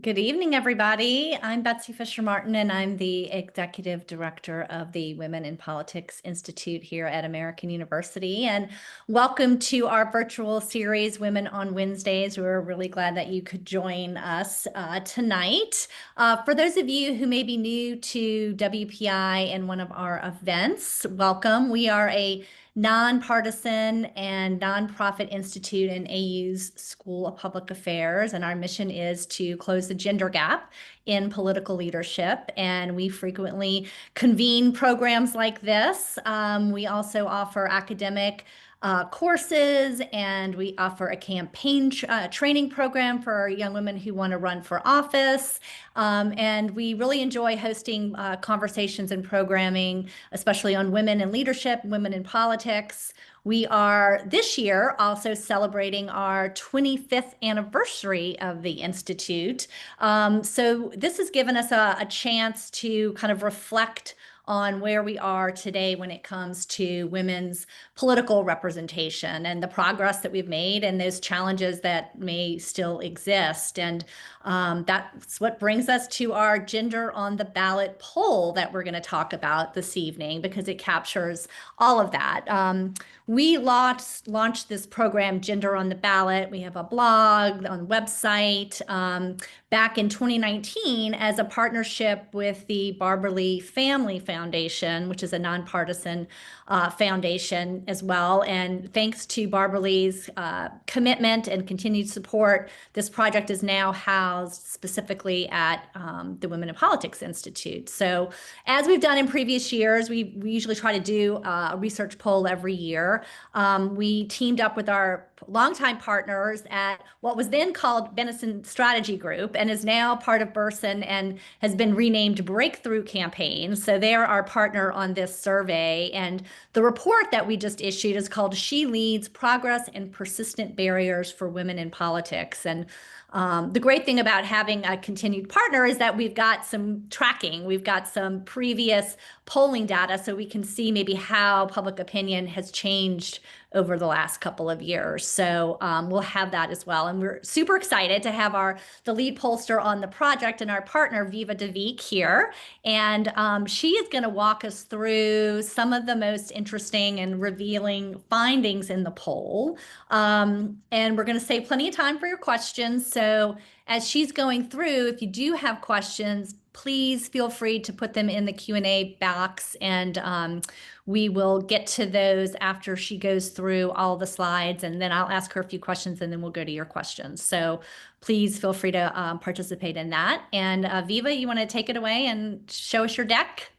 Good evening, everybody. I'm Betsy Fischer Martin, and I'm the Executive Director of the Women in Politics Institute here at American University. And welcome to our virtual series, Women on Wednesdays. We're really glad that you could join us tonight. For those of you who may be new to WPI and one of our events, welcome. We are a nonpartisan and nonprofit institute in AU's School of Public Affairs, and our mission is to close the gender gap in political leadership. And we frequently convene programs like this. We also offer academic courses, and we offer a campaign training program for young women who want to run for office. And we really enjoy hosting conversations and programming, especially on women in leadership, women in politics. We are this year also celebrating our 25th anniversary of the Institute. So this has given us a chance to kind of reflect on where we are today when it comes to women's political representation and the progress that we've made and those challenges that may still exist. And that's what brings us to our Gender on the Ballot poll that we're going to talk about this evening, because it captures all of that. We launched this program, Gender on the Ballot. We have a blog on website back in 2019 as a partnership with the Barbara Lee Family Foundation, which is a nonpartisan foundation as well. And thanks to Barbara Lee's commitment and continued support, this project is now housed specifically at the Women in Politics Institute. So as we've done in previous years, we usually try to do a research poll every year. We teamed up with our longtime partners at what was then called Benison Strategy Group and is now part of Burson and has been renamed Breakthrough Campaign. So they're our partner on this survey. And the report that we just issued is called She Leads: Progress and Persistent Barriers for Women in Politics. And the great thing about having a continued partner is that we've got some tracking. We've got some previous polling data so we can see maybe how public opinion has changed over the last couple of years. So we'll have that as well. And we're super excited to have the lead pollster on the project and our partner, Viva de Vicq, here. And she is going to walk us through some of the most interesting and revealing findings in the poll. And we're going to save plenty of time for your questions. So as she's going through, if you do have questions, please feel free to put them in the Q&A box, and we will get to those after she goes through all the slides, and then I'll ask her a few questions, and then we'll go to your questions. So please feel free to participate in that. And Viva, you want to take it away and show us your deck?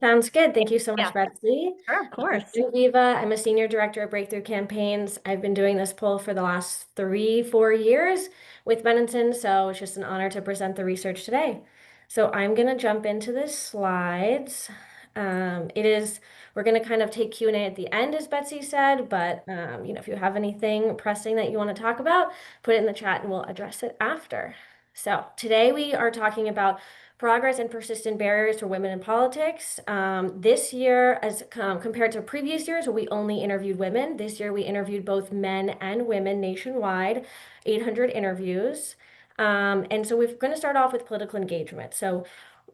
Sounds good. Thank you so much, Yeah, Betsy. sure, of course. I'm Viva. I'm a senior director at Breakthrough Campaigns. I've been doing this poll for the last 3-4 years with Benenson, so it's just an honor to present the research today. So I'm going to jump into the slides. We're going to kind of take Q&A at the end, as Betsy said, but if you have anything pressing that you want to talk about, put it in the chat and we'll address it after. So today we are talking about progress and persistent barriers for women in politics. This year, as compared to previous years, where we only interviewed women, this year we interviewed both men and women nationwide, 800 interviews. And so we're going to start off with political engagement. So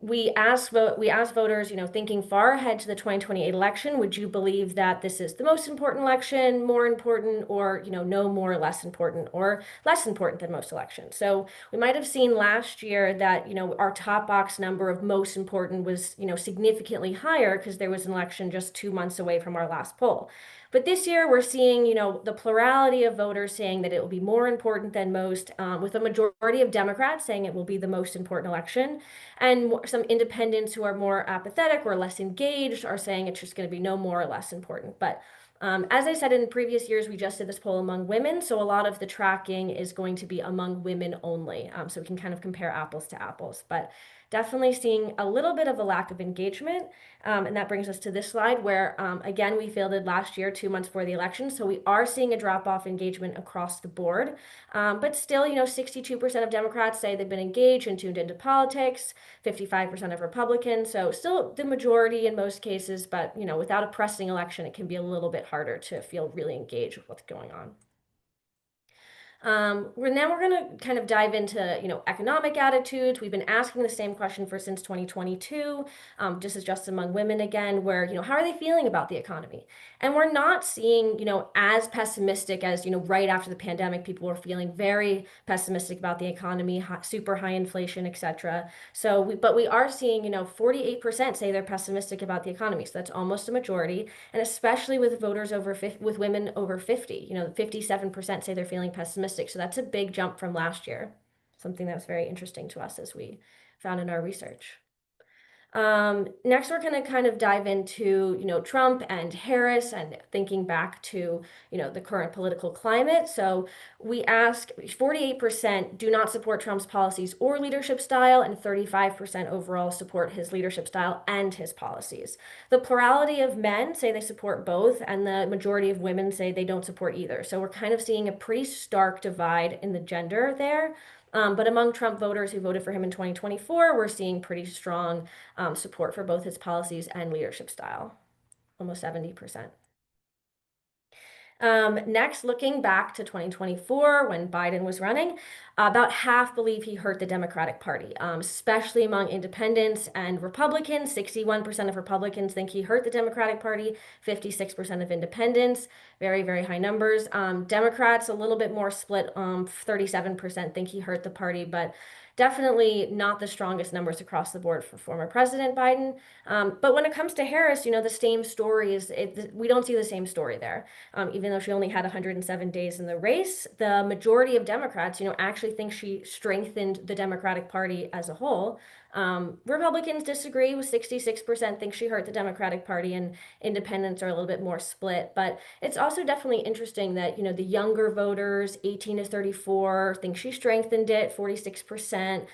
we asked voters, thinking far ahead to the 2028 election, would you believe that this is the most important election, more important, or, no more, less important, or less important than most elections? So we might have seen last year that, our top box number of most important was, significantly higher because there was an election just 2 months away from our last poll. But this year we're seeing, the plurality of voters saying that it will be more important than most, with a majority of Democrats saying it will be the most important election. And some independents who are more apathetic or less engaged are saying it's just going to be no more or less important. But as I said in previous years, we just did this poll among women, so a lot of the tracking is going to be among women only, so we can kind of compare apples to apples. But definitely seeing a little bit of a lack of engagement, and that brings us to this slide where, again, we fielded last year, 2 months before the election, so we are seeing a drop-off engagement across the board. But still, 62% of Democrats say they've been engaged and tuned into politics, 55% of Republicans, so still the majority in most cases, but, without a pressing election, it can be a little bit harder to feel really engaged with what's going on. We're going to kind of dive into, economic attitudes. We've been asking the same question for since 2022, just among women again, where, how are they feeling about the economy? And we're not seeing, as pessimistic as, right after the pandemic, people were feeling very pessimistic about the economy, super high inflation, etc. But we are seeing, 48% say they're pessimistic about the economy. So that's almost a majority. And especially with voters over 50, with women over 50, 57% say they're feeling pessimistic. So that's a big jump from last year. Something that was very interesting to us as we found in our research. Next, we're going to kind of dive into, Trump and Harris and thinking back to, the current political climate. So we ask 48% do not support Trump's policies or leadership style, and 35% overall support his leadership style and his policies. The plurality of men say they support both, and the majority of women say they don't support either. So we're kind of seeing a pretty stark divide in the gender there. But among Trump voters who voted for him in 2024, we're seeing pretty strong support for both his policies and leadership style, almost 70%. Next, looking back to 2024 when Biden was running, about half believe he hurt the Democratic Party, especially among independents and Republicans. 61% of Republicans think he hurt the Democratic Party, 56% of independents, very, very high numbers. Democrats, a little bit more split, 37% think he hurt the party, but definitely not the strongest numbers across the board for former President Biden. But when it comes to Harris, the same story we don't see the same story there. Even though she only had 107 days in the race, the majority of Democrats, actually think she strengthened the Democratic Party as a whole. Republicans disagree with 66% think she hurt the Democratic Party, and independents are a little bit more split. But it's also definitely interesting that, the younger voters, 18 to 34, think she strengthened it, 46%.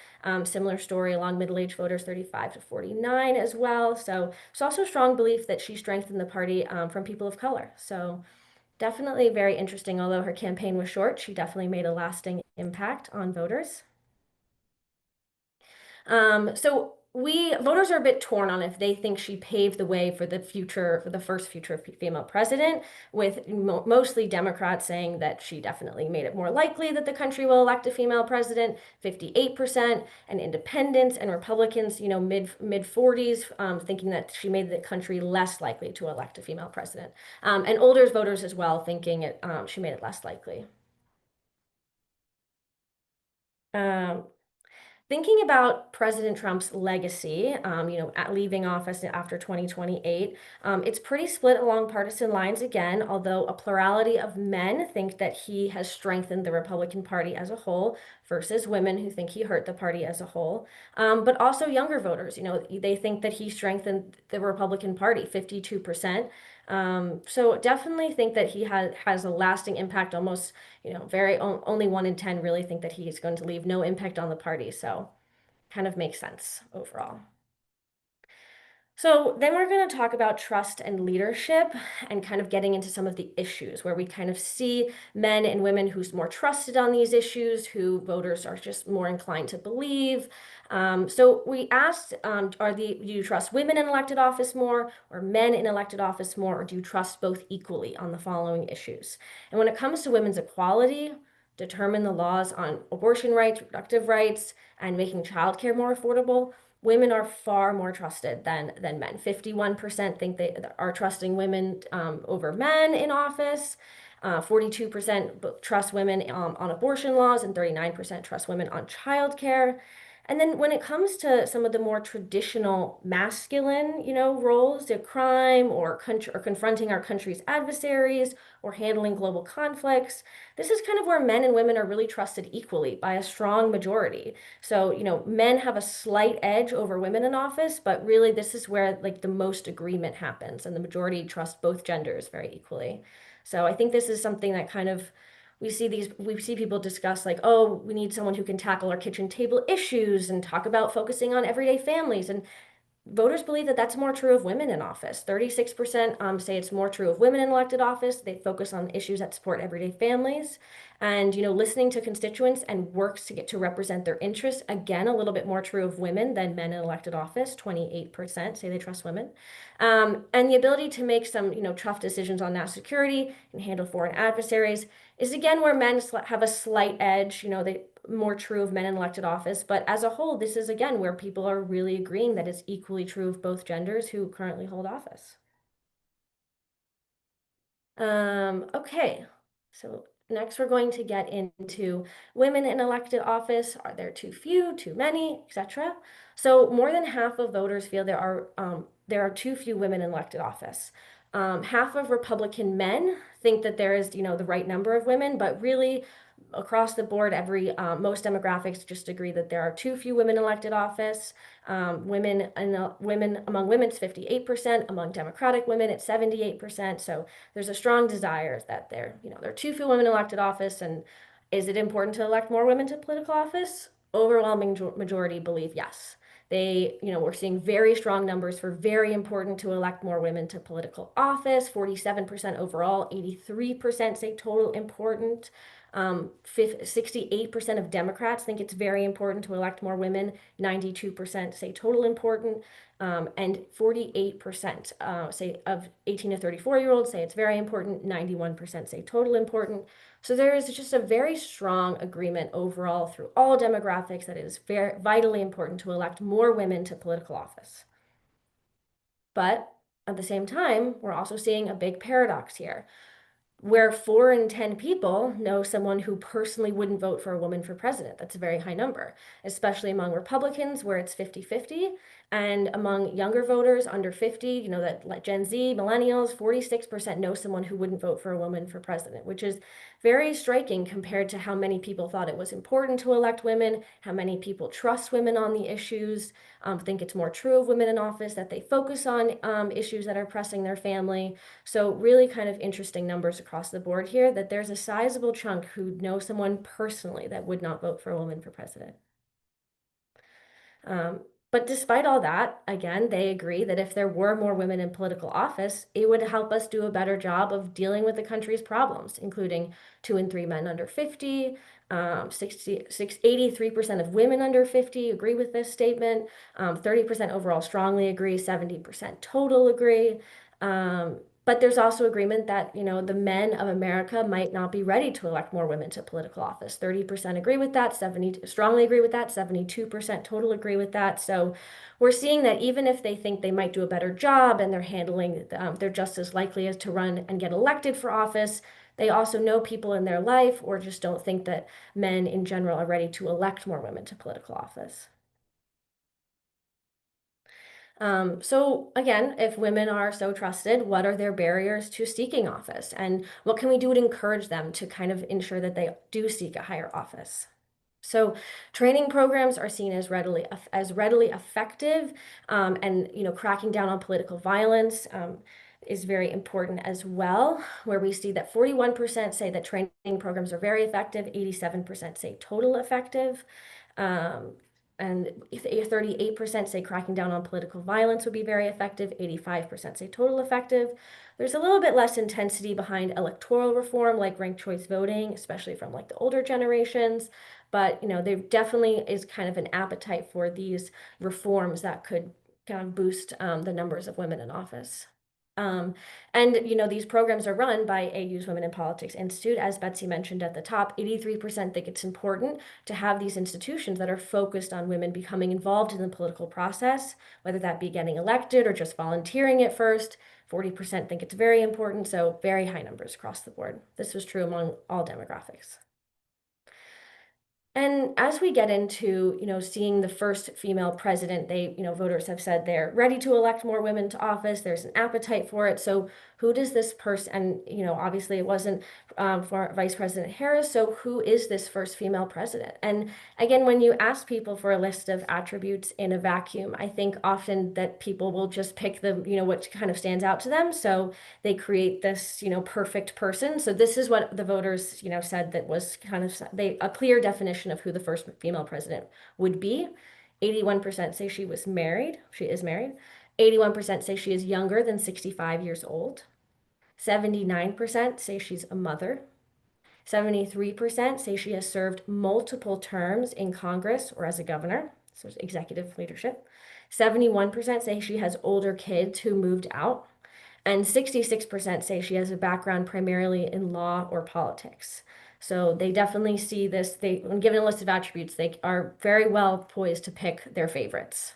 Similar story along middle-aged voters, 35 to 49 as well. So it's also strong belief that she strengthened the party from people of color. So definitely very interesting. Although her campaign was short, she definitely made a lasting impact on voters. So voters are a bit torn on if they think she paved the way for the first future female president, with mostly Democrats saying that she definitely made it more likely that the country will elect a female president, 58%, and independents and Republicans, mid 40s, thinking that she made the country less likely to elect a female president, and older voters as well thinking she made it less likely. Um, Thinking about President Trump's legacy, at leaving office after 2028, it's pretty split along partisan lines again, although a plurality of men think that he has strengthened the Republican Party as a whole versus women who think he hurt the party as a whole. But also younger voters, they think that he strengthened the Republican Party, 52%. So definitely think that he has a lasting impact, almost, only 1 in 10 really think that he's going to leave no impact on the party. So kind of makes sense overall. So then we're going to talk about trust and leadership and kind of getting into some of the issues where we kind of see men and women who's more trusted on these issues, who voters are just more inclined to believe. So we asked, do you trust women in elected office more or men in elected office more, or do you trust both equally on the following issues? And when it comes to women's equality, determine the laws on abortion rights, reproductive rights, and making childcare more affordable, women are far more trusted than men. 51% think they are trusting women over men in office. 42% trust women on abortion laws, and 39% trust women on childcare. And then when it comes to some of the more traditional masculine, roles, to crime or confronting our country's adversaries or handling global conflicts, this is kind of where men and women are really trusted equally by a strong majority. So, men have a slight edge over women in office, but really this is where like the most agreement happens, and the majority trust both genders very equally. So I think this is something that kind of we see people discuss like, oh, we need someone who can tackle our kitchen table issues and talk about focusing on everyday families. And voters believe that that's more true of women in office. 36% say it's more true of women in elected office. They focus on issues that support everyday families, and listening to constituents and works to get to represent their interests. Again, a little bit more true of women than men in elected office. 28% say they trust women, and the ability to make some tough decisions on national security and handle foreign adversaries is again where men have a slight edge. They more true of men in elected office, but as a whole, this is again where people are really agreeing that it's equally true of both genders who currently hold office. Okay, so next we're going to get into women in elected office. Are there too few, too many, etc.? So more than half of voters feel there are too few women in elected office. Half of Republican men think that there is, the right number of women, but really across the board, most demographics just agree that there are too few women in elected office. Women among women it's 58%, among Democratic women it's 78%. So there's a strong desire that there are too few women in elected office. And is it important to elect more women to political office? Overwhelming majority believe yes. We're seeing very strong numbers for very important to elect more women to political office. 47% overall, 83% say total important. 68% of Democrats think it's very important to elect more women. 92% say total important. And 48% say of 18 to 34-year-olds say it's very important. 91% say total important. So there is just a very strong agreement overall through all demographics that it is very vitally important to elect more women to political office. But at the same time, we're also seeing a big paradox here, where 4 in 10 people know someone who personally wouldn't vote for a woman for president. That's a very high number, especially among Republicans, where it's 50-50, and among younger voters under 50, that like Gen Z, millennials, 46% know someone who wouldn't vote for a woman for president, which is very striking compared to how many people thought it was important to elect women, how many people trust women on the issues, think it's more true of women in office, that they focus on issues that are pressing their family. So really kind of interesting numbers across the board here, that there's a sizable chunk who know someone personally that would not vote for a woman for president. But despite all that, again, they agree that if there were more women in political office, it would help us do a better job of dealing with the country's problems, including 2 in 3 men under 50, 83% of women under 50 agree with this statement, 30% overall strongly agree, 70% total agree. But there's also agreement that, the men of America might not be ready to elect more women to political office. 30% agree with that, 70 strongly agree with that, 72% total agree with that. So we're seeing that even if they think they might do a better job and they're just as likely as to run and get elected for office, they also know people in their life or just don't think that men in general are ready to elect more women to political office. So again, if women are so trusted, what are their barriers to seeking office? And what can we do to encourage them to kind of ensure that they do seek a higher office? So training programs are seen as readily effective, and cracking down on political violence is very important as well, where we see that 41% say that training programs are very effective, 87% say total effective. And 38% say cracking down on political violence would be very effective, 85% say total effective. There's a little bit less intensity behind electoral reform, like ranked choice voting, especially from like the older generations. But there definitely is kind of an appetite for these reforms that could kind of boost the numbers of women in office. And these programs are run by AU's Women in Politics Institute. As Betsy mentioned at the top, 83% think it's important to have these institutions that are focused on women becoming involved in the political process, whether that be getting elected or just volunteering at first. 40% think it's very important, so very high numbers across the board. This was true among all demographics. And as we get into, seeing the first female president, voters have said they're ready to elect more women to office. There's an appetite for it. So who does this person, and, obviously it wasn't for Vice President Harris. So who is this first female president? And again, when you ask people for a list of attributes in a vacuum, I think often that people will just pick what kind of stands out to them. So they create this, perfect person. So this is what the voters, said that was kind of a clear definition of who the first female president would be. 81% say she was married. She is married. 81% say she is younger than 65 years old. 79% say she's a mother. 73% say she has served multiple terms in Congress or as a governor, so executive leadership. 71% say she has older kids who moved out. And 66% say she has a background primarily in law or politics. So they definitely see this, when given a list of attributes, they are very well poised to pick their favorites.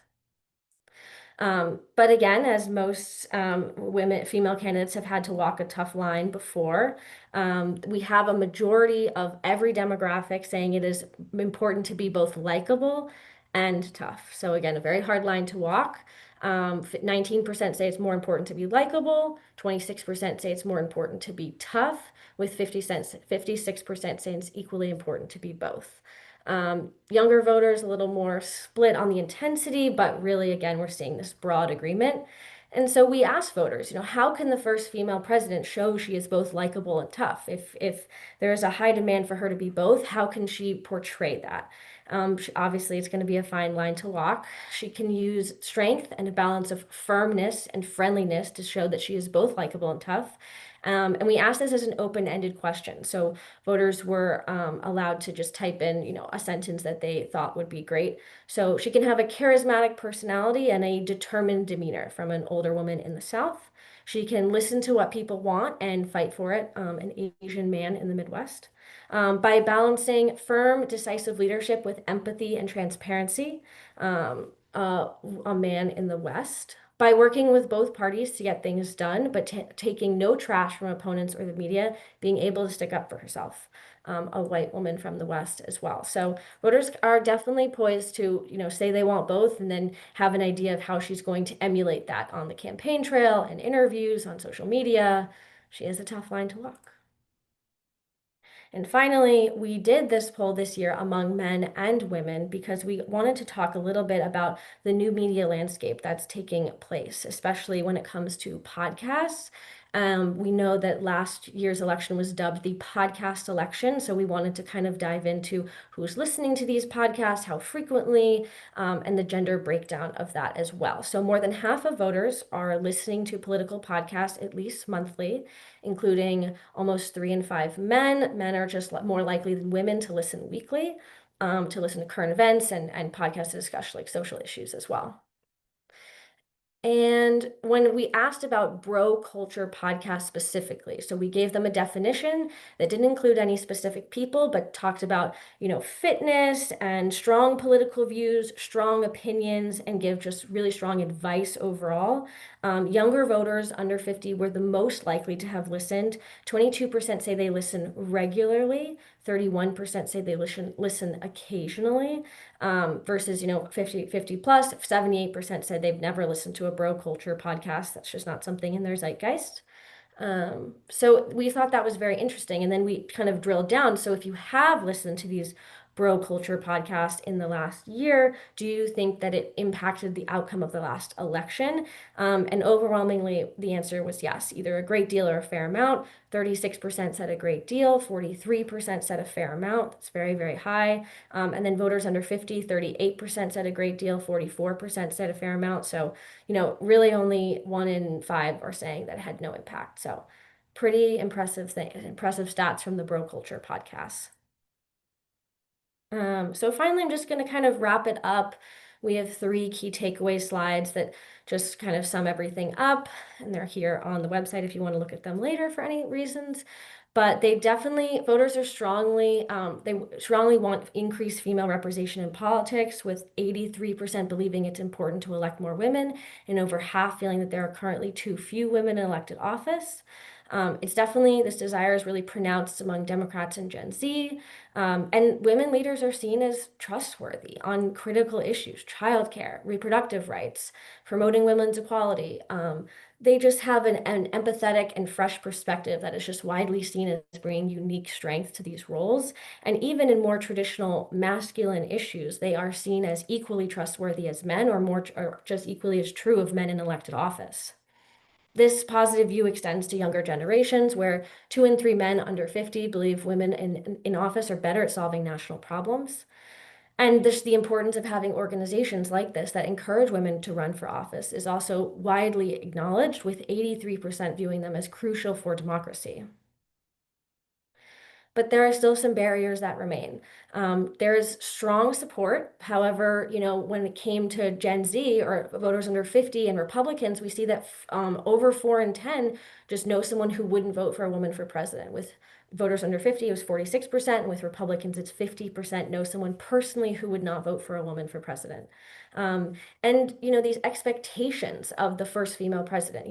But again, as most female candidates have had to walk a tough line before, we have a majority of every demographic saying it is important to be both likable and tough. So again, a very hard line to walk. 19% say it's more important to be likable, 26% say it's more important to be tough, with 56% saying it's equally important to be both. Younger voters a little more split on the intensity, but really, again, we're seeing this broad agreement. And so we asked voters, how can the first female president show she is both likable and tough? If there is a high demand for her to be both, how can she portray that? Obviously, it's going to be a fine line to walk. She can use strength and a balance of firmness and friendliness to show that she is both likable and tough. And we asked this as an open-ended question. So voters were allowed to just type in, a sentence that they thought would be great. So she can have a charismatic personality and a determined demeanor from an older woman in the South. She can listen to what people want and fight for it, an Asian man in the Midwest. By balancing firm, decisive leadership with empathy and transparency, a man in the West. By working with both parties to get things done, but taking no trash from opponents or the media, being able to stick up for herself. A white woman from the West as well. So voters are definitely poised to, say they want both and then have an idea of how she's going to emulate that on the campaign trail and interviews on social media. She has a tough line to walk. And finally, we did this poll this year among men and women because we wanted to talk a little bit about the new media landscape that's taking place, especially when it comes to podcasts. We know that last year's election was dubbed the podcast election, so we wanted to kind of dive into who's listening to these podcasts, how frequently, and the gender breakdown of that as well. So more than half of voters are listening to political podcasts at least monthly, including almost 3 in 5 men. Men are just more likely than women to listen weekly, to listen to current events and podcasts to discuss like social issues as well. And when we asked about bro culture podcasts specifically, so we gave them a definition that didn't include any specific people, but talked about, fitness and strong political views, strong opinions, and give just really strong advice overall. Younger voters under 50 were the most likely to have listened. 22% say they listen regularly. 31% say they listen occasionally, versus 50 plus. 78% said they've never listened to a bro culture podcast. That's just not something in their zeitgeist. So we thought that was very interesting, and then we kind of drilled down. So if you have listened to these bro culture podcast in the last year, do you think that it impacted the outcome of the last election? And overwhelmingly, the answer was yes, either a great deal or a fair amount. 36% said a great deal, 43% said a fair amount. It's very, very high. And then voters under 50, 38% said a great deal, 44% said a fair amount. So, really only 1 in 5 are saying that it had no impact. So pretty impressive stats from the Bro Culture podcast. So finally, I'm just going to kind of wrap it up. We have 3 key takeaway slides that just kind of sum everything up, and they're here on the website if you want to look at them later for any reasons. But voters are they strongly want increased female representation in politics, with 83% believing it's important to elect more women, and over half feeling that there are currently too few women in elected office. This desire is really pronounced among Democrats and Gen Z. And women leaders are seen as trustworthy on critical issues, childcare, reproductive rights, promoting women's equality. They just have an empathetic and fresh perspective that is just widely seen as bringing unique strength to these roles. And even in more traditional masculine issues, they are seen as equally trustworthy as men, or just equally as true of men in elected office. This positive view extends to younger generations, where 2 in 3 men under 50 believe women in office are better at solving national problems. And this, the importance of having organizations like this that encourage women to run for office is also widely acknowledged, with 83% viewing them as crucial for democracy. But there are still some barriers that remain. There is strong support. However, when it came to Gen Z or voters under 50 and Republicans, we see that over 4 in 10 just know someone who wouldn't vote for a woman for president. With voters under 50, it was 46%, and with Republicans, it's 50% know someone personally who would not vote for a woman for president. Um, and these expectations of the first female president,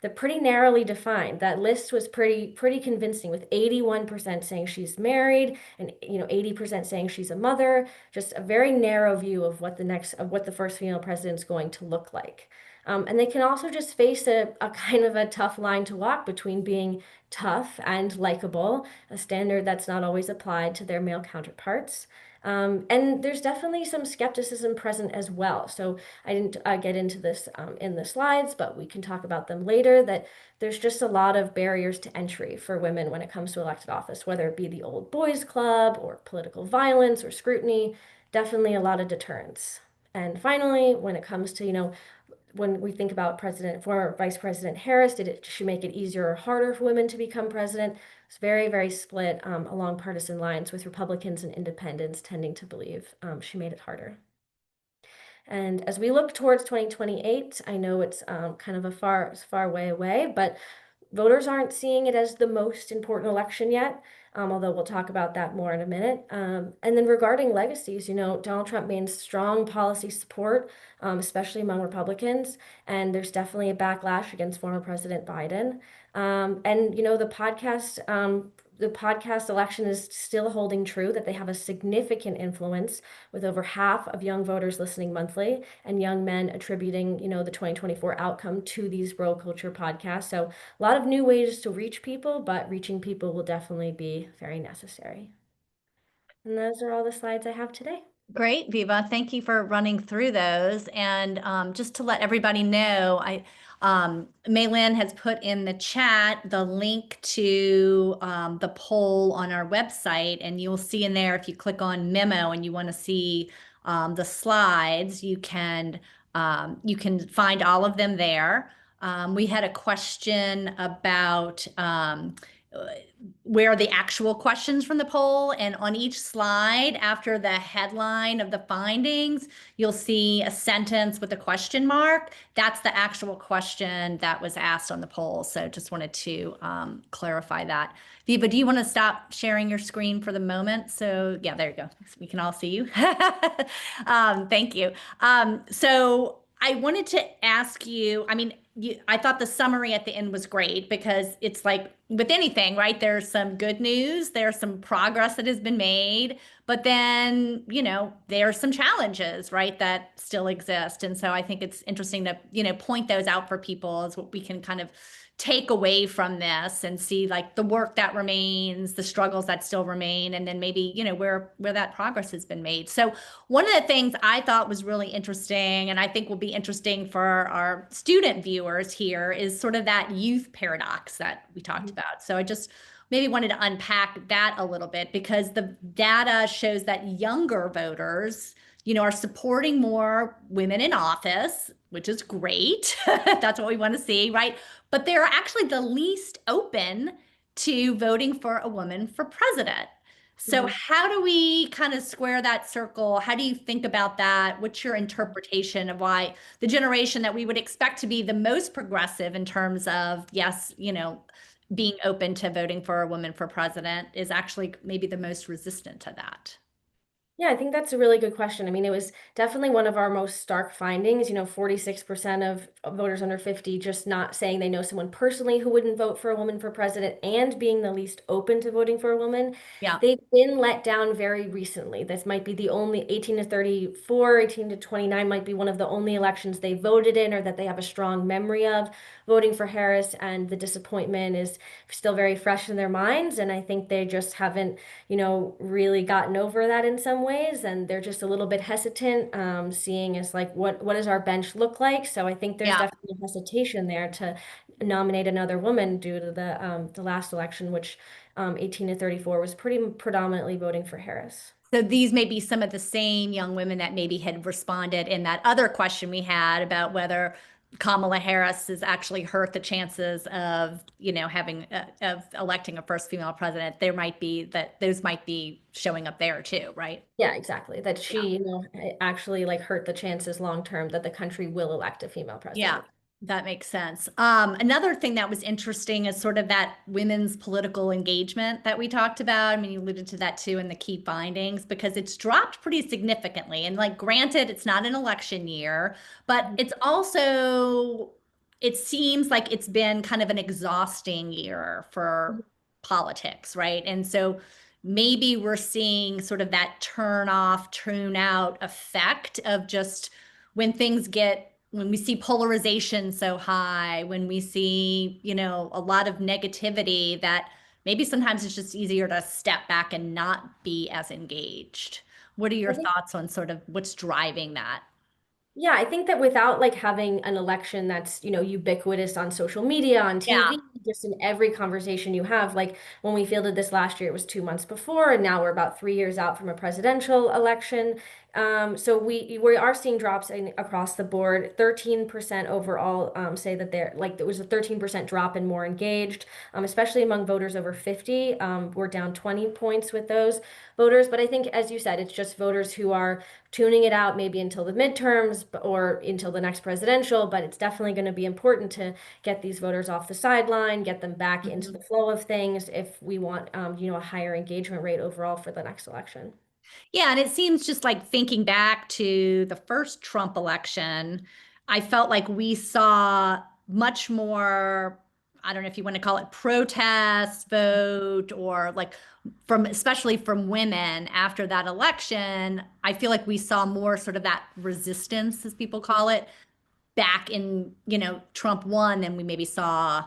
they're pretty narrowly defined. That list was pretty convincing, with 81% saying she's married and 80% saying she's a mother. Just a very narrow view of what the first female president is going to look like. And they can also just face a kind of a tough line to walk between being tough and likable, a standard that's not always applied to their male counterparts. And there's definitely some skepticism present as well. So I didn't get into this in the slides, but we can talk about them later, that there's just a lot of barriers to entry for women when it comes to elected office, whether it be the old boys club or political violence or scrutiny, definitely a lot of deterrence. And finally, when it comes to, when we think about former Vice President Harris, did she make it easier or harder for women to become president? It's very, very split along partisan lines, with Republicans and independents tending to believe she made it harder. And as we look towards 2028, I know it's kind of a far way away, but voters aren't seeing it as the most important election yet, although we'll talk about that more in a minute. And then regarding legacies, Donald Trump maintains strong policy support, especially among Republicans, and there's definitely a backlash against former President Biden. And the podcast election is still holding true, that they have a significant influence, with over half of young voters listening monthly, and young men attributing, the 2024 outcome to these bro culture podcasts. So a lot of new ways to reach people, but reaching people will definitely be very necessary. And those are all the slides I have today. Great, Viva. Thank you for running through those. And just to let everybody know, Maylin has put in the chat the link to the poll on our website, and you'll see in there, if you click on memo and you want to see the slides, you can find all of them there. We had a question about where are the actual questions from the poll, and on each slide after the headline of the findings, you'll see a sentence with a question mark. That's the actual question that was asked on the poll. So just wanted to clarify that. Viva, do you want to stop sharing your screen for the moment? So yeah, there you go. We can all see you. Thank you. So I wanted to ask you, I thought the summary at the end was great, because it's like with anything, right? There's some good news, there's some progress that has been made, but then, there are some challenges, right, that still exist. And so I think it's interesting to, point those out for people as what we can kind of take away from this and see, like, the work that remains, the struggles that still remain, and then maybe, where that progress has been made. So one of the things I thought was really interesting, and I think will be interesting for our student viewers here, is sort of that youth paradox that we talked about. So I just maybe wanted to unpack that a little bit, because the data shows that younger voters, are supporting more women in office, which is great. That's what we want to see, right? But they're actually the least open to voting for a woman for president. So how do we kind of square that circle? How do you think about that? What's your interpretation of why the generation that we would expect to be the most progressive in terms of, yes, being open to voting for a woman for president, is actually maybe the most resistant to that? Yeah, I think that's a really good question. I mean, it was definitely one of our most stark findings. 46% of voters under 50 just not saying they know someone personally who wouldn't vote for a woman for president, and being the least open to voting for a woman. Yeah. They've been let down very recently. This might be the only 18 to 34, 18 to 29 might be one of the only elections they voted in, or that they have a strong memory of voting for Harris, and the disappointment is still very fresh in their minds. And I think they just haven't, really gotten over that in some ways, and they're just a little bit hesitant, seeing as like, what does our bench look like? So I think there's definitely hesitation there to nominate another woman due to the last election, which 18 to 34 was pretty predominantly voting for Harris. So these may be some of the same young women that maybe had responded in that other question we had about whether Kamala Harris has actually hurt the chances of, having of electing a first female president. There might be that those might be showing up there too, right? Yeah, exactly. That she, actually like hurt the chances long term that the country will elect a female Yeah, president. that makes sense. Another thing that was interesting is sort of that women's political engagement that we talked about. I mean, you alluded to that too in the key findings because it's dropped pretty significantly. And like, granted, it's not an election year, but Mhm. it's also, it seems like it's been kind of an exhausting year for politics, right? And so maybe we're seeing sort of that turn off, tune out effect of just when we see polarization so high, when we see, a lot of negativity, that maybe sometimes it's just easier to step back and not be as engaged. What are I your think thoughts on sort of what's driving that? Yeah, I think that without like having an election that's, ubiquitous on social media, on Yeah. TV, just in every conversation you have, like when we fielded this last year, it was 2 months before, and now we're about 3 years out from a presidential election. So we are seeing drops across the board. 13% overall say that they're like there was a 13% drop in more engaged, especially among voters over 50. We're down 20 points with those voters, but I think, as you said, it's just voters who are tuning it out maybe until the midterms or until the next presidential, but it's definitely going to be important to get these voters off the sideline, get them back into Mhm. the flow of things if we want, a higher engagement rate overall for the next election. Yeah, and it seems just like thinking back to the first Trump election, I felt like we saw much more, I don't know if you want to call it protest vote or like especially from women after that election. I feel like we saw more sort of that resistance, as people call it, back in, Trump won than we maybe saw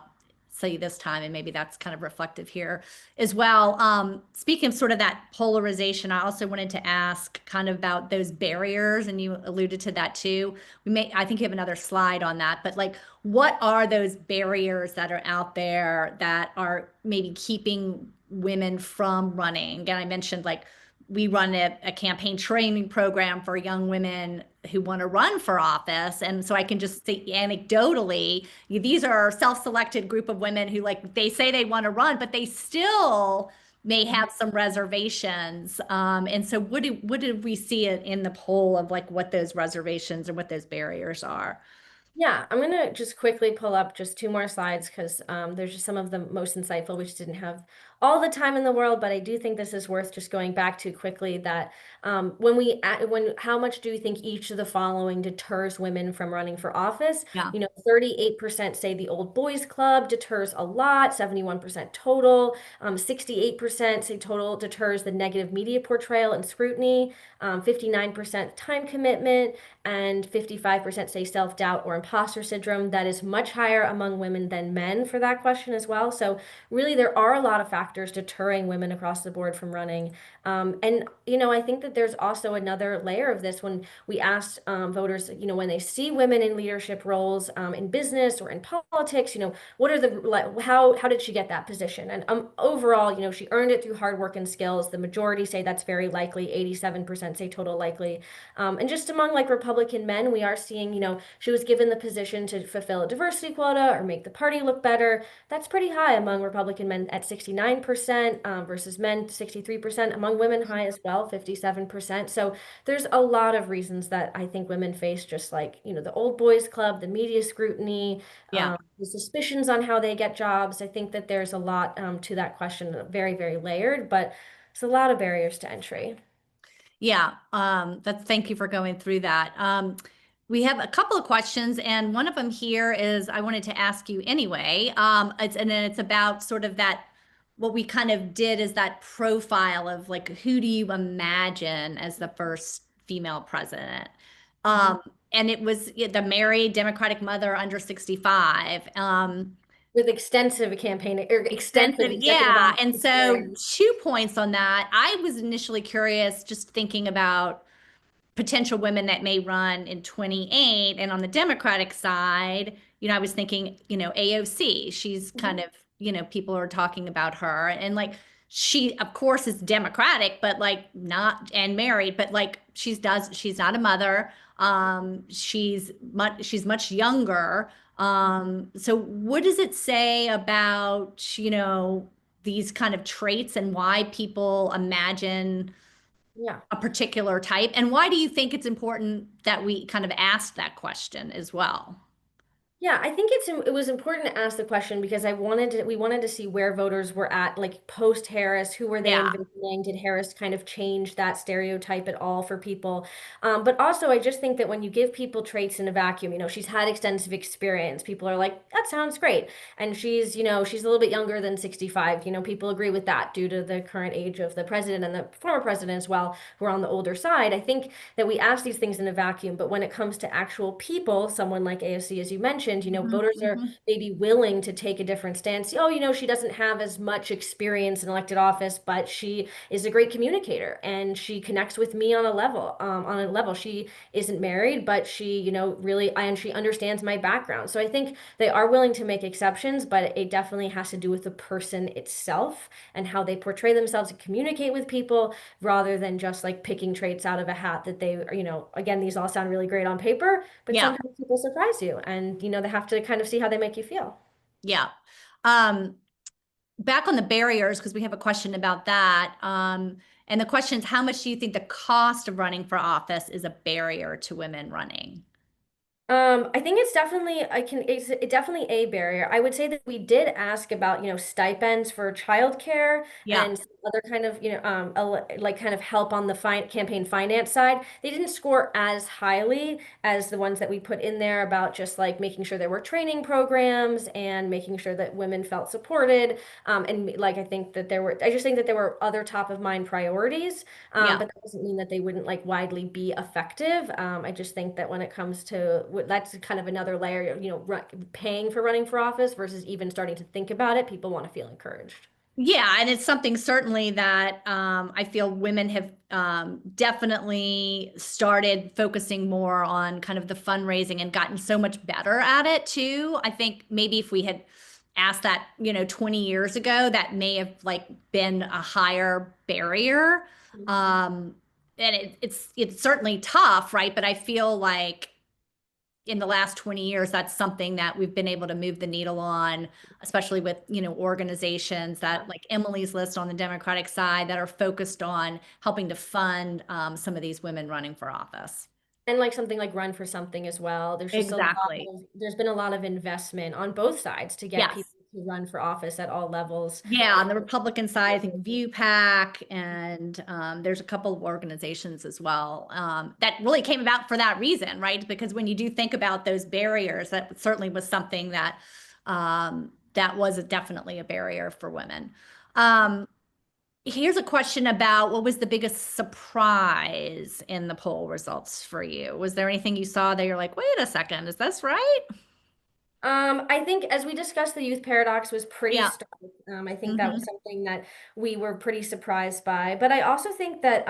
say this time, and maybe that's kind of reflective here as well. Speaking of sort of that polarization, I also wanted to ask kind of about those barriers, and you alluded to that too. I think you have another slide on that, but like, what are those barriers that are out there that are maybe keeping women from running? Again, I mentioned like we run a campaign training program for young women who want to run for office. And so I can just say anecdotally, these are a self-selected group of women who like they say they want to run, but they still may have some reservations. And so what did we see in the poll of like what those reservations and what those barriers are? Yeah, I'm gonna just quickly pull up just two more slides because there's just some of the most insightful. We just didn't have all the time in the world, but I do think this is worth just going back to quickly. That when how much do you think each of the following deters women from running for office? Yeah. 38% say the old boys club deters a lot, 71% total. 68% say total deters the negative media portrayal and scrutiny. 59% time commitment and 55% say self-doubt or imposter syndrome. That is much higher among women than men for that question as well. So really, there are a lot of factors deterring women across the board from running. And I think that there's also another layer of this when we asked voters, when they see women in leadership roles in business or in politics, what are how did she get that position? And overall, she earned it through hard work and skills. The majority say that's very likely. 87% say total likely. And just among like Republican men, we are seeing, she was given the position to fulfill a diversity quota or make the party look better. That's pretty high among Republican men at 69% versus men 63%. Among women, high as well, 57%. So there's a lot of reasons that I think women face, just like, the old boys club, the media scrutiny, Yeah. the suspicions on how they get jobs. I think that there's a lot to that question, very, very layered, but it's a lot of barriers to entry. Yeah, thank you for going through that. We have a couple of questions, and one of them here is I wanted to ask you anyway. And then it's about sort of that what we kind of did is that profile of like who do you imagine as the first female president? Mhm. Um, and it was the married Democratic mother under 65. With extensive campaign or extensive Extensive, executive yeah. office And so experience. 2 points on that. I was initially curious, just thinking about potential women that may run in 28. And on the Democratic side, I was thinking, AOC, she's kind Mhm. of, people are talking about her and like she of course is Democratic, but like not and married, but like she's not a mother. She's much younger. So what does it say about, these kind of traits and why people imagine Yeah. a particular type? And why do you think it's important that we kind of ask that question as well? Yeah, I think it was important to ask the question because we wanted to see where voters were at, like post Harris. Who were they Yeah, envisioning? Did Harris kind of change that stereotype at all for people? But also, I just think that when you give people traits in a vacuum, she's had extensive experience. People are like, that sounds great, and she's a little bit younger than 65. People agree with that due to the current age of the president and the former president as well, who are on the older side. I think that we ask these things in a vacuum, but when it comes to actual people, someone like AOC, as you mentioned, mhm, voters are mhm. maybe willing to take a different stance. Oh, she doesn't have as much experience in elected office, but she is a great communicator and she connects with me on a level. She isn't married, but she, really, and she understands my background. So I think they are willing to make exceptions, but it definitely has to do with the person itself and how they portray themselves and communicate with people rather than just like picking traits out of a hat that they, again, these all sound really great on paper, but Yeah, sometimes people surprise you and, they have to kind of see how they make you feel. yeah. Um, Back on the barriers, because we have a question about that. And the question is, how much do you think the cost of running for office is a barrier to women running? I think it's definitely a barrier. I would say that we did ask about, stipends for childcare Yeah, and some other kind of, like kind of help on the campaign finance side. They didn't score as highly as the ones that we put in there about just like making sure there were training programs and making sure that women felt supported. And like I just think that there were other top of mind priorities. yeah. But that doesn't mean that they wouldn't like widely be effective. I just think that when it comes to that's kind of another layer of, paying for running for office versus even starting to think about it, people want to feel encouraged. Yeah, and it's something certainly that I feel women have definitely started focusing more on kind of the fundraising and gotten so much better at it too. I think maybe if we had asked that, 20 years ago, that may have like been a higher barrier. Um, and it's certainly tough, right? But I feel like in the last 20 years, that's something that we've been able to move the needle on, especially with, organizations that like Emily's List on the Democratic side that are focused on helping to fund some of these women running for office. And like something like Run for Something as well. Exactly. There's been a lot of investment on both sides to get Yes. people to run for office at all levels. Yeah, on the Republican side, I think WPI and there's a couple of organizations as well that really came about for that reason, right? Because when you do think about those barriers, that certainly was something that was definitely a barrier for women. Um, Here's a question about what was the biggest surprise in the poll results for you? Was there anything you saw that you're like, wait a second, is this right? I think as we discussed, the youth paradox was pretty Yeah. stark. I think that was Hmm. something that we were pretty surprised by. But I also think that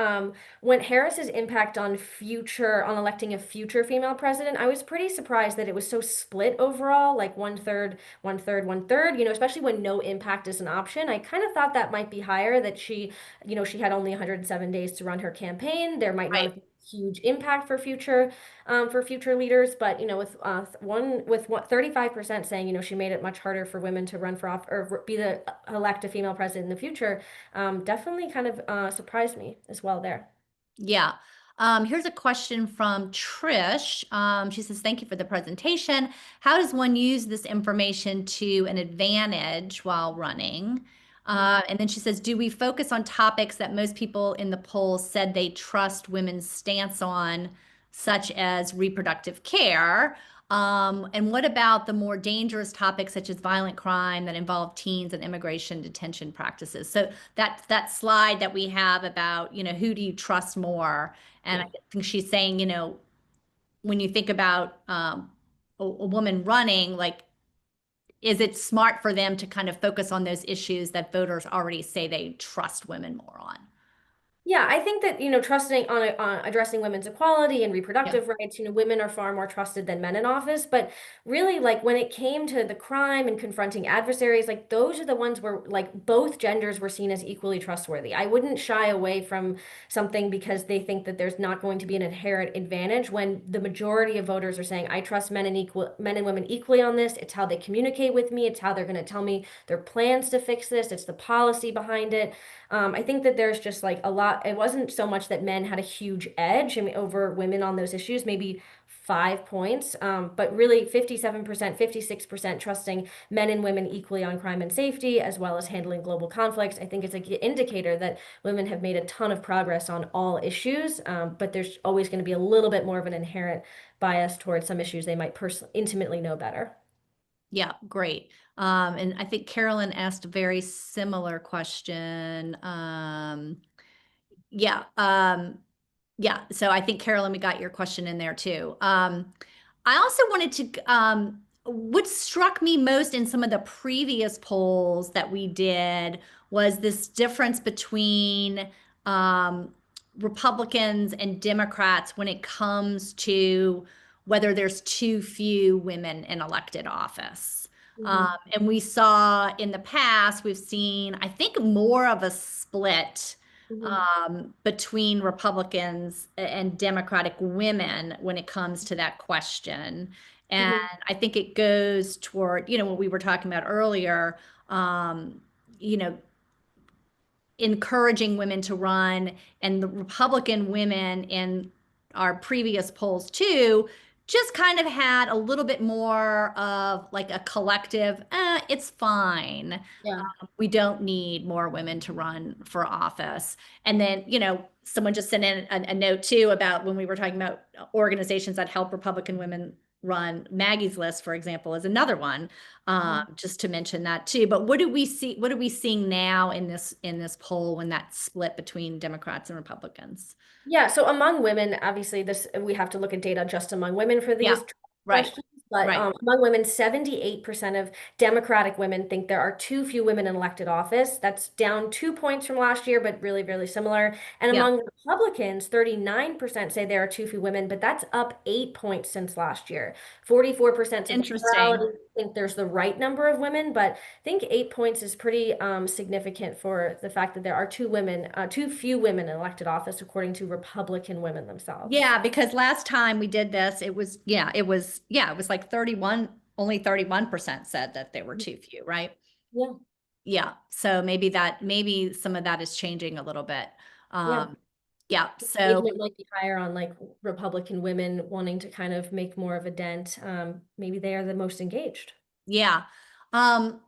when Harris's impact on electing a future female president, I was pretty surprised that it was so split overall, like one third, one third, one third, especially when no impact is an option. I kind of thought that might be higher, that she had only 107 days to run her campaign. There might not Right. have been huge impact for future leaders. But with what 35% saying she made it much harder for women to run for off or be the elect a female president in the future, definitely kind of surprised me as well there. Yeah. Here's a question from Trish. She says, thank you for the presentation. How does one use this information to an advantage while running? And then she says, do we focus on topics that most people in the poll said they trust women's stance on, such as reproductive care? And what about the more dangerous topics such as violent crime that involve teens and immigration detention practices? So that slide that we have about, who do you trust more? And I Yeah. think she's saying, when you think about a woman running, like, is it smart for them to kind of focus on those issues that voters already say they trust women more on? Yeah, I think that, trusting on addressing women's equality and Yeah. reproductive rights, women are far more trusted than men in office. But really, like when it came to the crime and confronting adversaries, like those are the ones where like both genders were seen as equally trustworthy. I wouldn't shy away from something because they think that there's not going to be an inherent advantage when the majority of voters are saying, I trust men and women equally on this. It's how they communicate with me. It's how they're going to tell me their plans to fix this. It's the policy behind it. I think that there's just like a lot. It wasn't so much that men had a huge edge, I mean, over women on those issues, maybe 5 points, but really 57%, 56% trusting men and women equally on crime and safety, as well as handling global conflicts. I think it's an indicator that women have made a ton of progress on all issues, but there's always going to be a little bit more of an inherent bias towards some issues they might personally intimately know better. Yeah, great. And I think Carolyn asked a very similar question. Yeah, yeah. So I think Carolyn, we got your question in there too. I also wanted to, what struck me most in some of the previous polls that we did was this difference between um, Republicans and Democrats when it comes to whether there's too few women in elected office. Hmm. And we saw in the past, we've seen, I think, more of a split Hmm. between Republicans and Democratic women when it comes to that question. And Hmm. I think it goes toward, what we were talking about earlier, um, you know, encouraging women to run, and the Republican women in our previous polls too just kind of had a little bit more of like a collective, it's fine. Yeah. We don't need more women to run for office. And then, someone just sent in a note too about when we were talking about organizations that help Republican women run. Maggie's List, for example, is another one. Just to mention that too. But what do we see? What are we seeing now in this poll when that split between Democrats and Republicans? Yeah, so among women, obviously, this we have to look at data just among women for Yeah, these right, questions. But right. among women, 78% of Democratic women think there are too few women in elected office. That's down 2 points from last year, but really, really similar. And Yeah, among Republicans, 39% say there are too few women, but that's up 8 points since last year. 44% of the interesting. plurality think there's the right number of women, but I think 8 points is pretty significant for the fact that there are too few women in elected office, according to Republican women themselves. Yeah, because last time we did this, it was like 31, only 31% said that there were too few, right? Yeah, Yeah. So maybe some of that is changing a little bit. yeah. Um, yeah. So Engagement might be higher on like Republican women wanting to kind of make more of a dent. Maybe they are the most engaged. yeah. Um,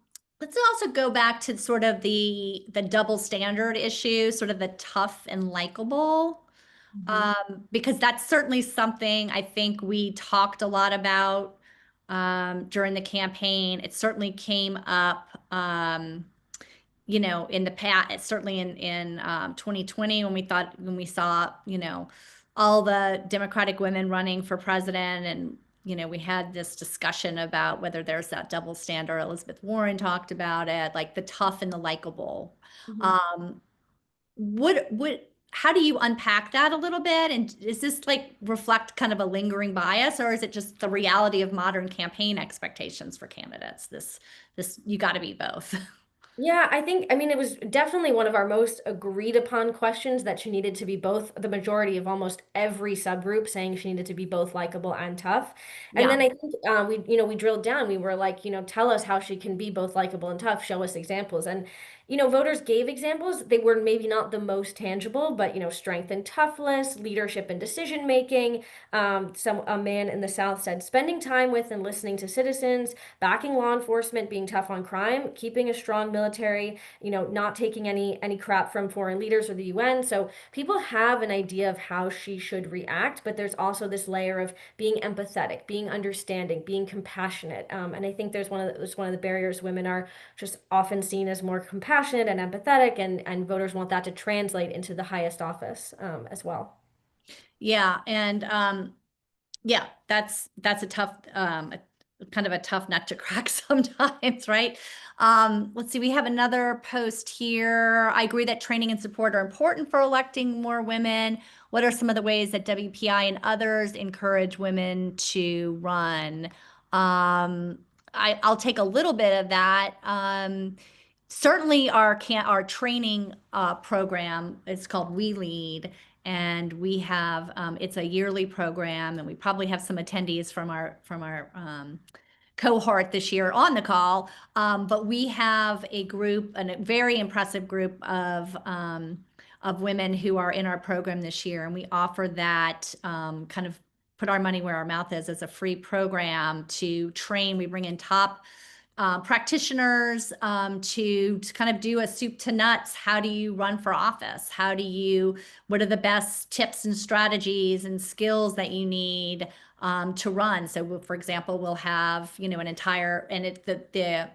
let's also go back to sort of the double standard issue, sort of the tough and likable. Mhm. Because that's certainly something I think we talked a lot about during the campaign. It certainly came up, in the past, certainly in 2020 when we saw, all the Democratic women running for president, and we had this discussion about whether there's that double standard. Elizabeth Warren talked about it, like the tough and the likable. Mhm. Um, how do you unpack that a little bit? And is this like reflect kind of a lingering bias, or is it just the reality of modern campaign expectations for candidates? This you got to be both. Yeah, I mean, it was definitely one of our most agreed upon questions that she needed to be both, the majority of almost every subgroup saying she needed to be both likable and tough. And Yeah, then I think we drilled down. We were like, tell us how she can be both likable and tough. Show us examples. And, voters gave examples. They were maybe not the most tangible, but, strength and toughness, leadership and decision making. A man in the South said, spending time with and listening to citizens, backing law enforcement, being tough on crime, keeping a strong military, not taking any crap from foreign leaders or the UN. So people have an idea of how she should react, but there's also this layer of being empathetic, being understanding, being compassionate. And I think there's one of the barriers. Women are just often seen as more compassionate and empathetic, and voters want that to translate into the highest office as well. yeah, and yeah, that's a tough. kind of a tough nut to crack sometimes, right? Let's see, we have another post here. I agree that training and support are important for electing more women. What are some of the ways that WPI and others encourage women to run? I'll take a little bit of that. Certainly our training program is called We Lead, and we have it's a yearly program, and we probably have some attendees from our cohort this year on the call. But we have a group, a very impressive group of women who are in our program this year, and we offer that kind of put our money where our mouth is as a free program to train. We bring in top practitioners to kind of do a soup to nuts. How do you run for office? What are the best tips and strategies and skills that you need to run? So, for example, we'll have, an entire, and the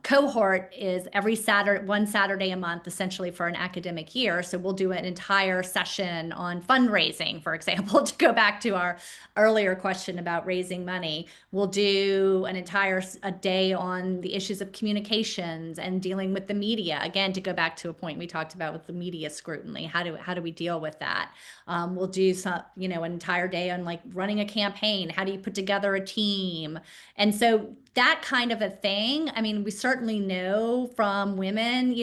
cohort is every Saturday, one Saturday a month, essentially for an academic year. So we'll do an entire session on fundraising, for example, to go back to our earlier question about raising money. We'll do a day on the issues of communications and dealing with the media. Again, to go back to a point we talked about with the media scrutiny, how do we deal with that? We'll do an entire day on like running a campaign. How do you put together a team? And so that kind of a thing. I mean, we certainly know from women,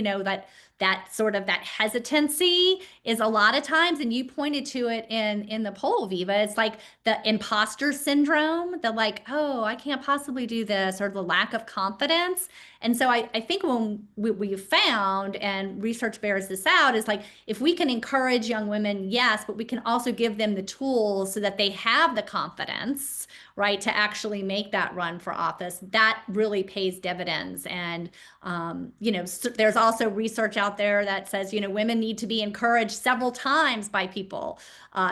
that hesitancy is a lot of times, and you pointed to it in the poll, Viva. It's like the imposter syndrome, the like, oh, I can't possibly do this, or the lack of confidence. And so I think when we found, and research bears this out, is like if we can encourage young women, yes, but we can also give them the tools so that they have the confidence, right, to actually make that run for office. That really pays dividends. And there's also research out there that says, women need to be encouraged several times by people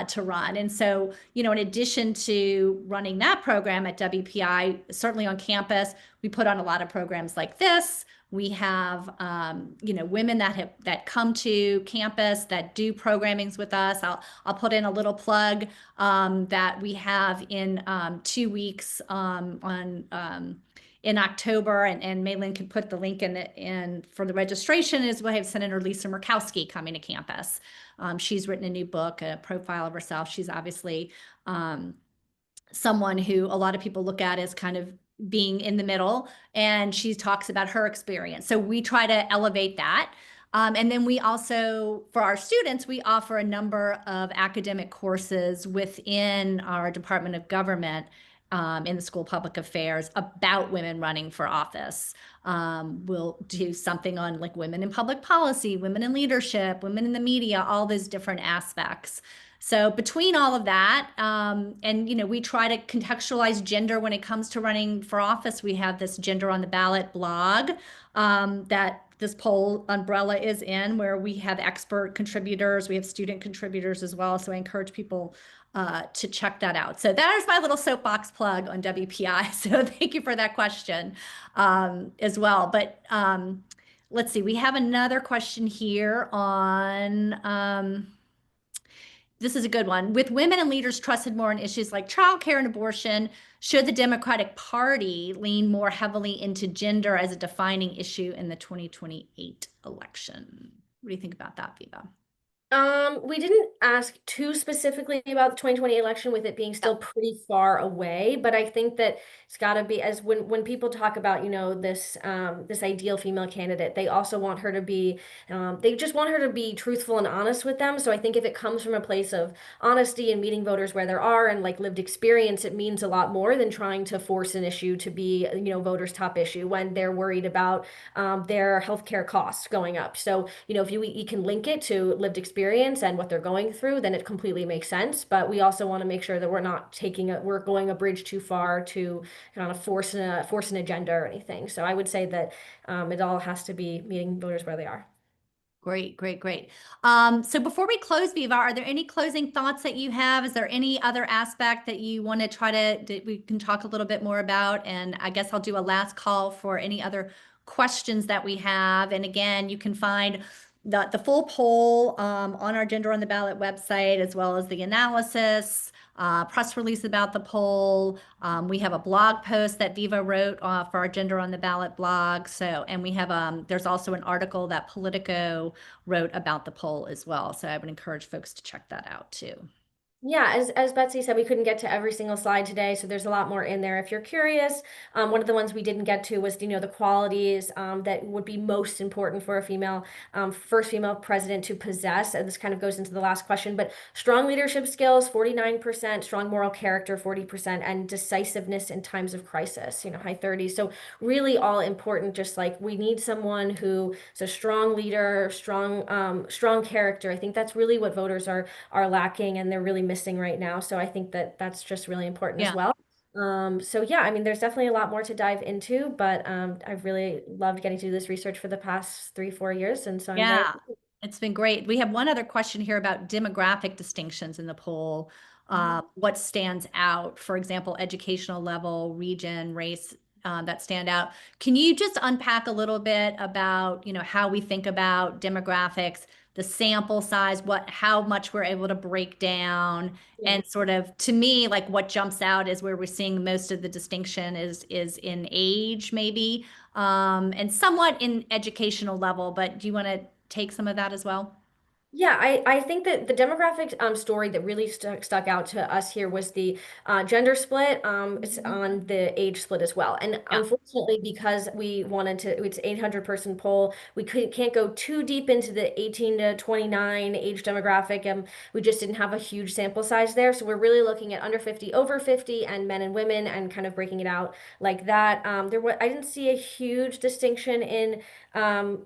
to run. And so, in addition to running that program at WPI, certainly on campus, we put on a lot of programs like this. We have, women that come to campus that do programmings with us. I'll put in a little plug that we have in 2 weeks in October, and Maylin can put the link in for the registration. Is we have Senator Lisa Murkowski coming to campus. She's written a new book, a profile of herself. She's obviously someone who a lot of people look at as kind of being in the middle, and she talks about her experience. So we try to elevate that. And then we also, for our students, we offer a number of academic courses within our Department of Government in the School of Public Affairs about women running for office. We'll do something on like women in public policy, women in leadership, women in the media, all those different aspects. So between all of that, and we try to contextualize gender when it comes to running for office. We have this Gender on the Ballot blog that this poll umbrella is in, where we have expert contributors, we have student contributors as well. So I encourage people to check that out. So that is my little soapbox plug on WPI. So thank you for that question as well. But let's see, we have another question here on. This is a good one. With women and leaders trusted more in issues like childcare and abortion, should the Democratic Party lean more heavily into gender as a defining issue in the 2028 election? What do you think about that, Viva? We didn't ask too specifically about the 2020 election, with it being still pretty far away, but I think that it's got to be, as when people talk about, this this ideal female candidate, they also want her to be, they just want her to be truthful and honest with them. So I think if it comes from a place of honesty and meeting voters where there are, and like lived experience, it means a lot more than trying to force an issue to be, voters' top issue when they're worried about their healthcare costs going up. So, if you can link it to lived experience and what they're going through, then it completely makes sense. But we also want to make sure that we're going a bridge too far to kind of force an agenda or anything. So I would say that it all has to be meeting voters where they are. Great, great, great. So before we close, Viva, are there any closing thoughts that you have? Is there any other aspect that you want to that we can talk a little bit more about? And I guess I'll do a last call for any other questions that we have. And again, you can find the full poll on our Gender on the Ballot website, as well as the analysis press release about the poll. We have a blog post that Viva wrote for our Gender on the Ballot blog. So, and we have there's also an article that Politico wrote about the poll as well. So I would encourage folks to check that out too. Yeah, as Betsy said, we couldn't get to every single slide today, so there's a lot more in there. If you're curious, one of the ones we didn't get to was, the qualities that would be most important for a female, first female president to possess. And this kind of goes into the last question, but strong leadership skills, 49%, strong moral character, 40%, and decisiveness in times of crisis, high 30s. So really all important, just like we need someone who is a strong leader, strong character. I think that's really what voters are lacking and they're really missing right now. So I think that that's just really important as Yeah. well. So yeah, I mean, there's definitely a lot more to dive into, but I've really loved getting to do this research for the past 3, 4 years. And so I'm very Yeah, it's been great. We have one other question here about demographic distinctions in the poll. What stands out, for example, educational level, region, race, that stand out. Can you just unpack a little bit about, how we think about demographics, the sample size, how much we're able to break down, yeah. and sort of, to me, like what jumps out is where we're seeing most of the distinction is in age, maybe, and somewhat in educational level, but do you want to take some of that as well? Yeah, I think that the demographic story that really stuck out to us here was the gender split. It's on the age split as well. And Yeah. unfortunately, because we wanted to, it's 800 person poll, we can't go too deep into the 18 to 29 age demographic. We just didn't have a huge sample size there. So we're really looking at under 50, over 50, and men and women, and kind of breaking it out like that. I didn't see a huge distinction in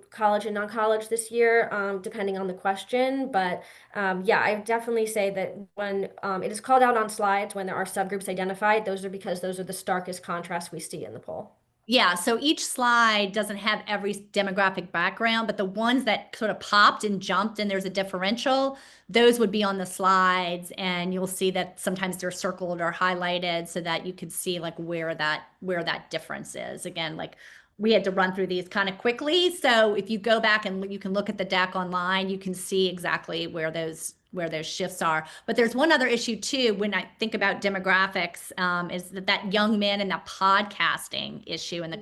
college and non-college this year, depending on the question. But yeah, I definitely say that when it is called out on slides, when there are subgroups identified, those are because those are the starkest contrasts we see in the poll. Yeah, so each slide doesn't have every demographic background, but the ones that sort of popped and jumped and there's a differential, those would be on the slides, and you'll see that sometimes they're circled or highlighted so that you could see like where that difference is. Again, like we had to run through these kind of quickly, so if you go back and you can look at the deck online, you can see exactly where those shifts are. But there's one other issue too, when I think about demographics, is that young men and the podcasting issue and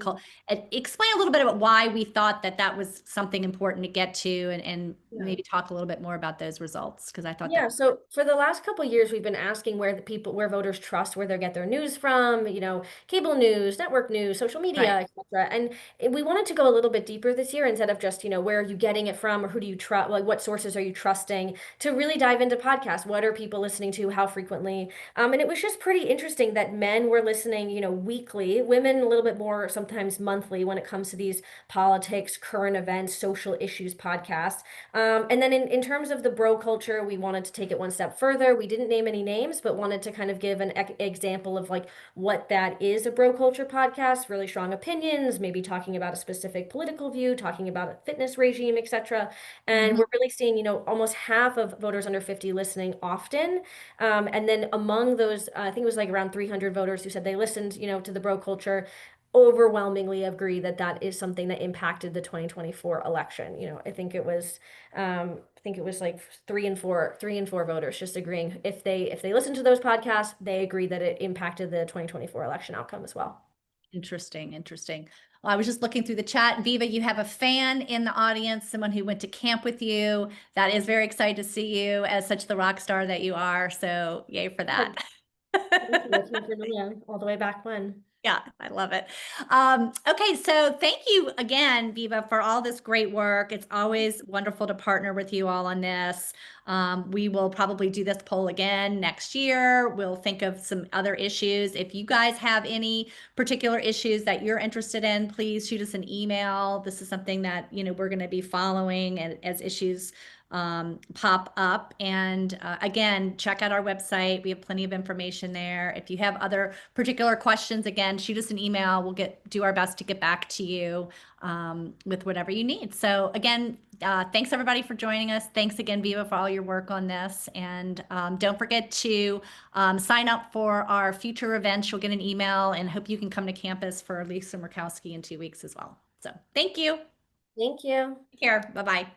explain a little bit about why we thought that was something important to get to, and Yeah. maybe talk a little bit more about those results, because I thought that. Yeah, so for the last couple of years, we've been asking where voters trust, where they get their news from, cable news, network news, social Right. media, etc. And we wanted to go a little bit deeper this year instead of just, where are you getting it from or who do you trust, like what sources are you trusting, to really dive into podcasts. What are people listening to? How frequently? And it was just pretty interesting that men were listening, weekly, women a little bit more, sometimes monthly when it comes to these politics, current events, social issues podcasts. And then in terms of the bro culture, we wanted to take it one step further. We didn't name any names, but wanted to kind of give an example of like what that is, a bro culture podcast, really strong opinions, maybe talking about a specific political view, talking about a fitness regime, etc. And Mhm. we're really seeing, almost half of voters under 50 listening often. And then among those, I think it was like around 300 voters who said they listened, to the bro culture, overwhelmingly agree that that is something that impacted the 2024 election. I think it was like three and four voters just agreeing if they listen to those podcasts, they agree that it impacted the 2024 election outcome as well. Interesting, interesting. Well, I was just looking through the chat. Viva, you have a fan in the audience, someone who went to camp with you. That is very excited to see you as such the rock star that you are. So yay for Oh, that. thank you. It's my familia all the way back when. Yeah, I love it. Okay, so thank you again, Viva, for all this great work. It's always wonderful to partner with you all on this. We will probably do this poll again next year. We'll think of some other issues. If you guys have any particular issues that you're interested in, please shoot us an email. This is something that, we're going to be following as issues pop up. And again, check out our website. We have plenty of information there. If you have other particular questions, again, shoot us an email. We'll do our best to get back to you with whatever you need. So again, thanks everybody for joining us. Thanks again, Viva, for all your work on this. And don't forget to sign up for our future events. You'll get an email, and hope you can come to campus for Lisa Murkowski in 2 weeks as well. So thank you. Thank you. Take care. Bye-bye.